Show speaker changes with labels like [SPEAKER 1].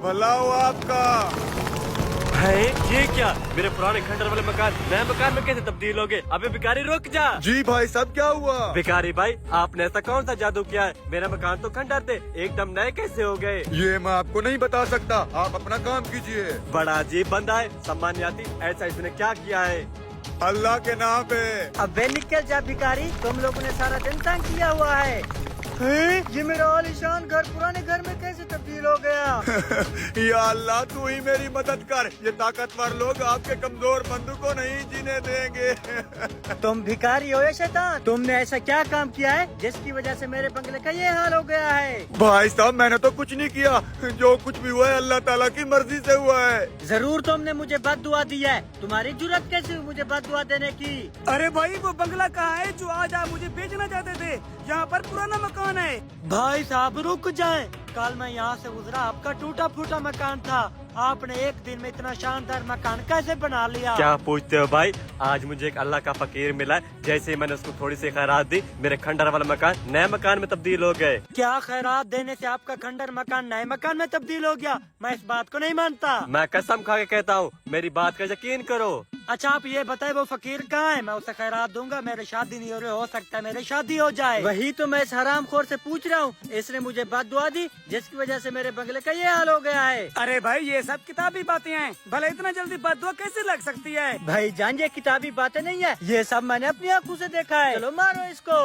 [SPEAKER 1] भला हो आपका।
[SPEAKER 2] है ये क्या? मेरे पुराने खंडर वाले मकान नए मकान में कैसे तब्दील हो गए? अबे भिखारी रुक जा।
[SPEAKER 1] जी भाई साहब क्या हुआ?
[SPEAKER 2] भिखारी भाई, आपने ऐसा कौन सा जादू किया है? मेरा मकान तो खंडर थे, एकदम नए कैसे हो गए?
[SPEAKER 1] ये मैं आपको नहीं बता सकता, आप अपना काम कीजिए।
[SPEAKER 2] बड़ा अजीब बंदा है, सम्मान नहीं आती, ऐसा इसने क्या किया है?
[SPEAKER 1] अल्लाह के नाम पे।
[SPEAKER 3] अबे निकल जा भिखारी, तुम लोगों ने सारा दिन तंग किया हुआ है। ये मेरा आलीशान घर पुराने घर में कैसे तब्दील हो गया?
[SPEAKER 1] या अल्लाह तू ही मेरी मदद कर, ये ताकतवर लोग आपके कमजोर बंदू को नहीं जीने देंगे।
[SPEAKER 3] तुम भिखारी हो या शैतान? तुमने ऐसा क्या काम किया है जिसकी वजह से मेरे बंगले का ये हाल हो गया है?
[SPEAKER 1] भाई साहब मैंने तो कुछ नहीं किया, जो कुछ भी हुआ है अल्लाह ताला की मर्जी से हुआ है।
[SPEAKER 3] जरूर तुमने मुझे बददुआ दी है, तुम्हारी जुर्रत कैसे हुई मुझे बददुआ देने की?
[SPEAKER 4] अरे भाई वो बंगला कहाँ है जो आज आप मुझे बेचना चाहते थे? यहाँ पर पुराना मकान है।
[SPEAKER 3] भाई साहब रुक जाएं, कल मैं यहाँ से गुजरा, आपका टूटा फूटा मकान था, आपने एक दिन में इतना शानदार मकान कैसे बना लिया?
[SPEAKER 2] क्या पूछते हो भाई? आज मुझे एक अल्लाह का फकीर मिला है, जैसे ही मैंने उसको थोड़ी सी खैरात दी, मेरे खंडर वाला मकान नए मकान में तब्दील हो गए।
[SPEAKER 3] क्या खैरात देने से आपका खंडर मकान नए मकान में तब्दील हो गया? मैं इस बात को नहीं मानता।
[SPEAKER 2] मैं कसम खा के कहता हूँ, मेरी बात का यकीन करो।
[SPEAKER 3] अच्छा आप ये बताए वो फकीर कहाँ है? मैं उसे खैरात दूंगा, मेरी शादी नहीं हो सकता है मेरी शादी हो जाए। वही तो मैं इस हरामखोर से पूछ रहा हूँ, इसने मुझे बददुआ दी जिसकी वजह से मेरे बंगले का ये हाल हो गया है।
[SPEAKER 4] अरे भाई ये सब किताबी बातें हैं, भले इतना जल्दी बददुआ कैसे लग सकती है?
[SPEAKER 3] भाई जान ये किताबी बातें नहीं है, ये सब मैंने अपनी आंखों से देखा है। चलो मारो इसको।